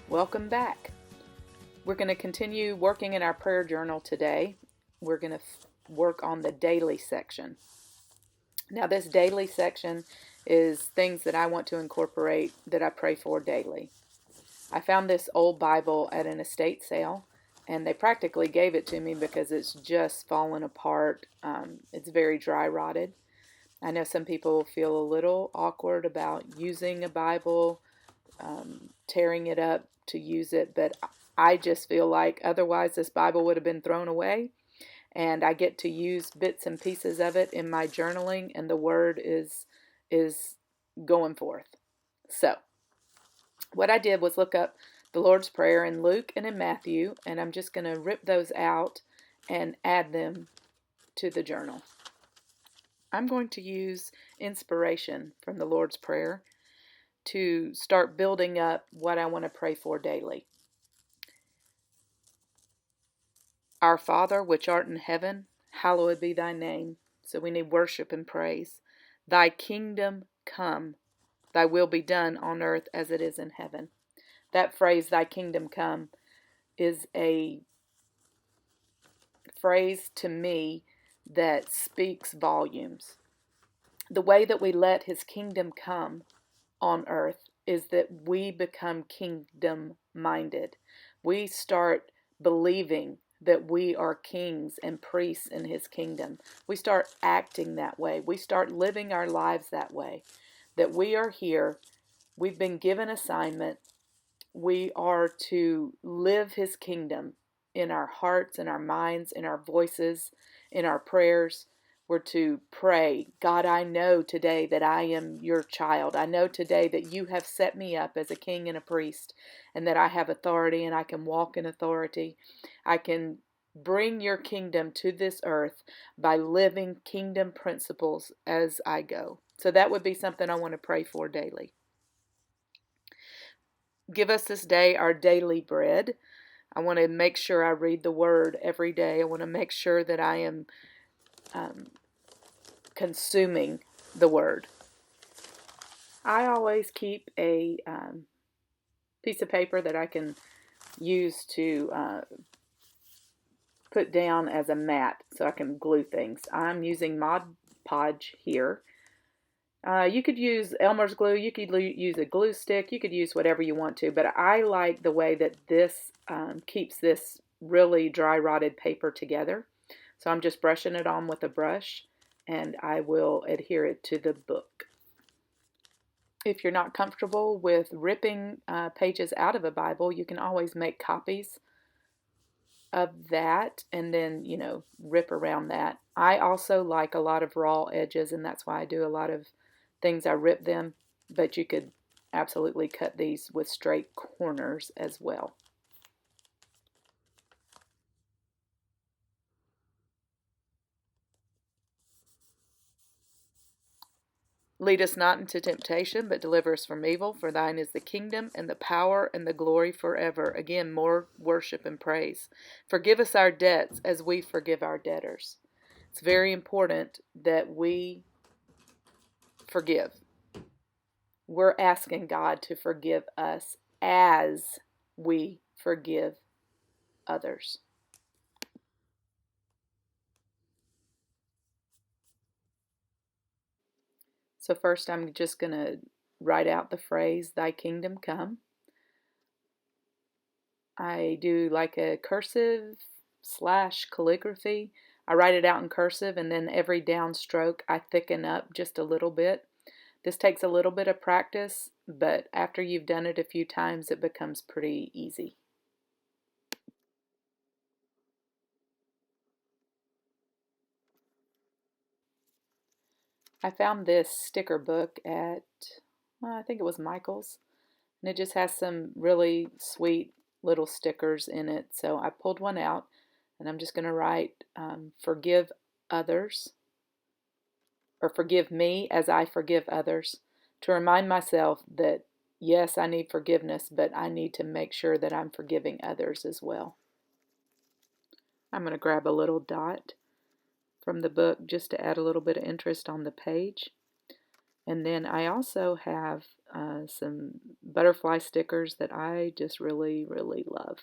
Welcome back. We're going to continue working in our prayer journal today. We're going to work on the daily section. Now, this daily section is things that I want to incorporate that I pray for daily. I found this old Bible at an estate sale, and they practically gave it to me because it's just fallen apart. It's very dry rotted. I know some people feel a little awkward about using a Bible, tearing it up to use it, but I just feel like otherwise this Bible would have been thrown away, and I get to use bits and pieces of it in my journaling, and the word is going forth. So what I did was look up the Lord's Prayer in Luke and in Matthew, and I'm just going to rip those out and add them to the journal. I'm going to use inspiration from the Lord's Prayer to start building up what I want to pray for daily. Our Father, which art in heaven, hallowed be thy name. So we need worship and praise. Thy kingdom come, thy will be done on earth as it is in heaven. That phrase, thy kingdom come, is a phrase to me that speaks volumes. The way that we let his kingdom come on earth is that we become kingdom minded. We start believing that we are kings and priests in his kingdom. We start acting that way. We start living our lives that way. That we are here. We've been given assignment. We are to live his kingdom in our hearts, in our minds, in our voices, in our prayers. We're to pray, God, I know today that I am your child. I know today that you have set me up as a king and a priest, and that I have authority and I can walk in authority. I can bring your kingdom to this earth by living kingdom principles as I go. So that would be something I want to pray for daily. Give us this day our daily bread. I want to make sure I read the word every day. I want to make sure that I am consuming the word. I always keep a piece of paper that I can use to put down as a mat so I can glue things. I'm using Mod Podge here. You could use Elmer's glue, you could use a glue stick, you could use whatever you want to, but I like the way that this keeps this really dry rotted paper together. So I'm just brushing it on with a brush, and I will adhere it to the book. If you're not comfortable with ripping pages out of a Bible, you can always make copies of that and then, rip around that. I also like a lot of raw edges, and that's why I do a lot of things. I rip them, but you could absolutely cut these with straight corners as well. Lead us not into temptation, but deliver us from evil. For thine is the kingdom and the power and the glory forever. Again, more worship and praise. Forgive us our debts as we forgive our debtors. It's very important that we forgive. We're asking God to forgive us as we forgive others. So first I'm just going to write out the phrase, thy kingdom come. I do like a cursive / calligraphy. I write it out in cursive, and then every downstroke I thicken up just a little bit. This takes a little bit of practice, but after you've done it a few times, it becomes pretty easy. I found this sticker book at, I think it was Michael's, and it just has some really sweet little stickers in it. So I pulled one out, and I'm just going to write, forgive others, or forgive me as I forgive others, to remind myself that, yes, I need forgiveness, but I need to make sure that I'm forgiving others as well. I'm going to grab a little dot from the book just to add a little bit of interest on the page. And then I also have some butterfly stickers that I just really, really love.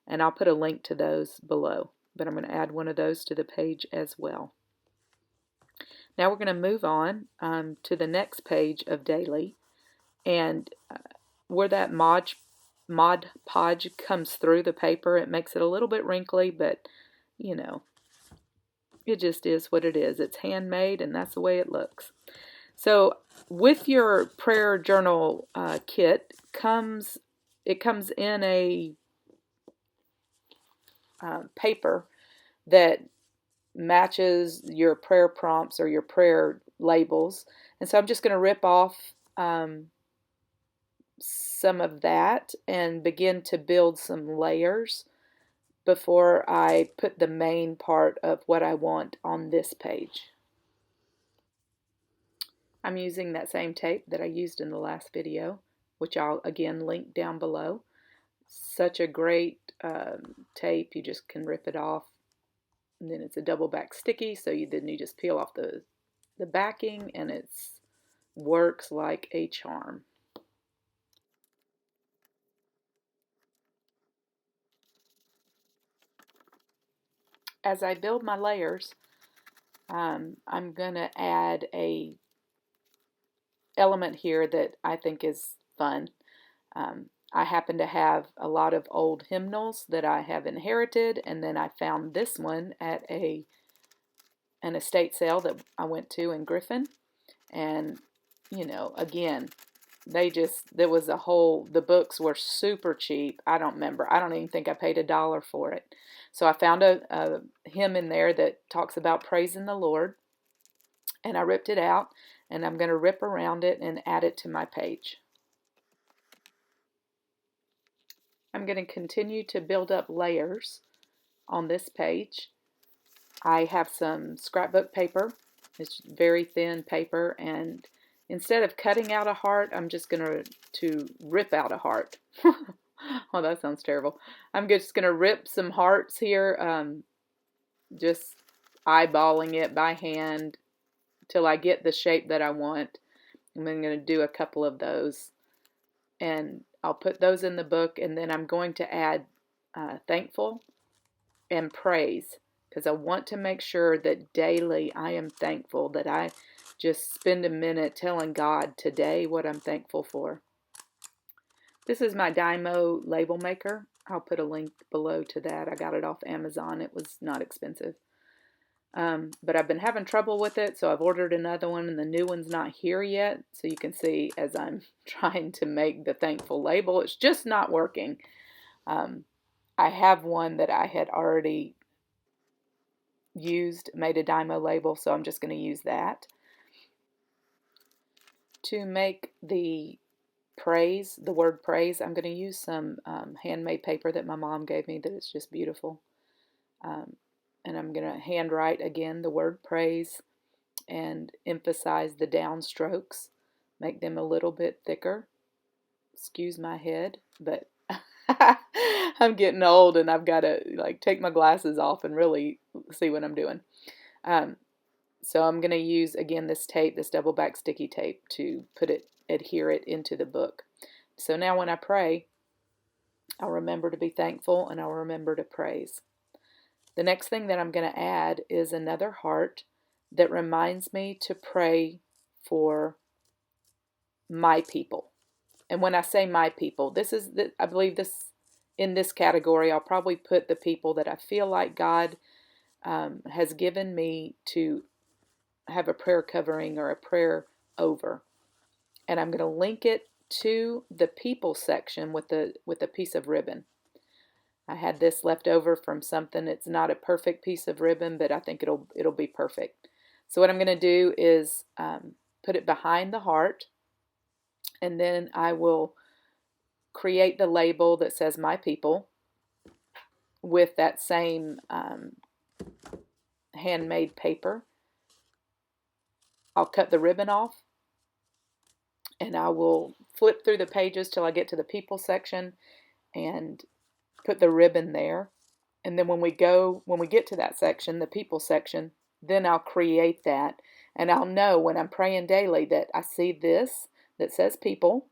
And I'll put a link to those below. But I'm going to add one of those to the page as well. Now we're going to move on to the next page of daily. And where that Mod Podge comes through the paper, it makes it a little bit wrinkly, but you know, it just is what it is. It's handmade, and that's the way it looks. So with your prayer journal kit comes in a paper that matches your prayer prompts or your prayer labels. And so I'm just going to rip off some of that and begin to build some layers before I put the main part of what I want on this page. I'm using that same tape that I used in the last video, which I'll again link down below. Such a great tape. You just can rip it off, and then it's a double back sticky, so you just peel off the backing, and it works like a charm. As I build my layers, I'm going to add a element here that I think is fun. I happen to have a lot of old hymnals that I have inherited, and then I found this one at an estate sale that I went to in Griffin. And, you know, again, the books were super cheap. I don't remember. I don't even think I paid $1 for it. So I found a hymn in there that talks about praising the Lord, and I ripped it out, and I'm going to rip around it and add it to my page. I'm going to continue to build up layers on this page. I have some scrapbook paper. It's very thin paper, and instead of cutting out a heart, I'm just going to rip out a heart. Oh, that sounds terrible. I'm just going to rip some hearts here, just eyeballing it by hand till I get the shape that I want. I'm going to do a couple of those, and I'll put those in the book, and then I'm going to add thankful and praise, because I want to make sure that daily I am thankful, that I just spend a minute telling God today what I'm thankful for. This is my DYMO label maker. I'll put a link below to that. I got it off Amazon. It was not expensive. But I've been having trouble with it, so I've ordered another one, and the new one's not here yet. So you can see as I'm trying to make the thankful label, it's just not working. I have one that I had already made a DYMO label, so I'm just going to use that. To make the word praise, I'm going to use some handmade paper that my mom gave me that is just beautiful. And I'm going to handwrite again the word praise and emphasize the downstrokes, make them a little bit thicker. Excuse my head, but I'm getting old and I've got to take my glasses off and really see what I'm doing. So I'm going to use again this tape, this double back sticky tape, to adhere it into the book. So now when I pray, I'll remember to be thankful and I'll remember to praise. The next thing that I'm going to add is another heart that reminds me to pray for my people. And when I say my people, I believe in this category, I'll probably put the people that I feel like God has given me to have a prayer covering or a prayer over. And I'm going to link it to the people section with a piece of ribbon. I had this left over from something. It's not a perfect piece of ribbon, but I think it'll be perfect. So what I'm going to do is put it behind the heart, and then I will create the label that says my people with that same handmade paper. I'll cut the ribbon off, and I will flip through the pages till I get to the people section and put the ribbon there. And then when we get to that section, the people section, then I'll create that, And I'll know when I'm praying daily that I see this that says people,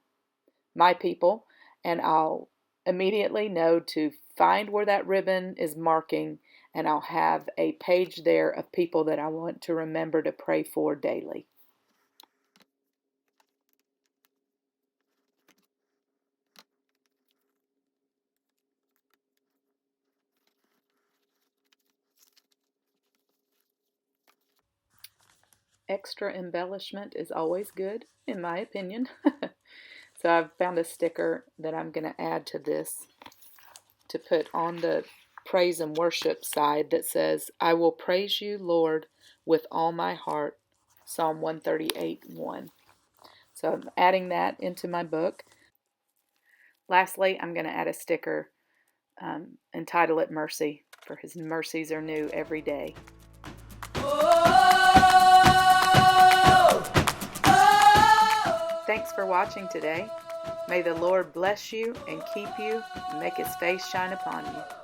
my people, and I'll immediately know to find where that ribbon is marking, and I'll have a page there of people that I want to remember to pray for daily. Extra embellishment is always good, in my opinion. So I've found a sticker that I'm going to add to this to put on the praise and worship side that says, I will praise you, Lord, with all my heart. Psalm 138:1. So I'm adding that into my book. Lastly, I'm going to add a sticker and title it Mercy, for his mercies are new every day. Thanks for watching today. May the Lord bless you and keep you and make his face shine upon you.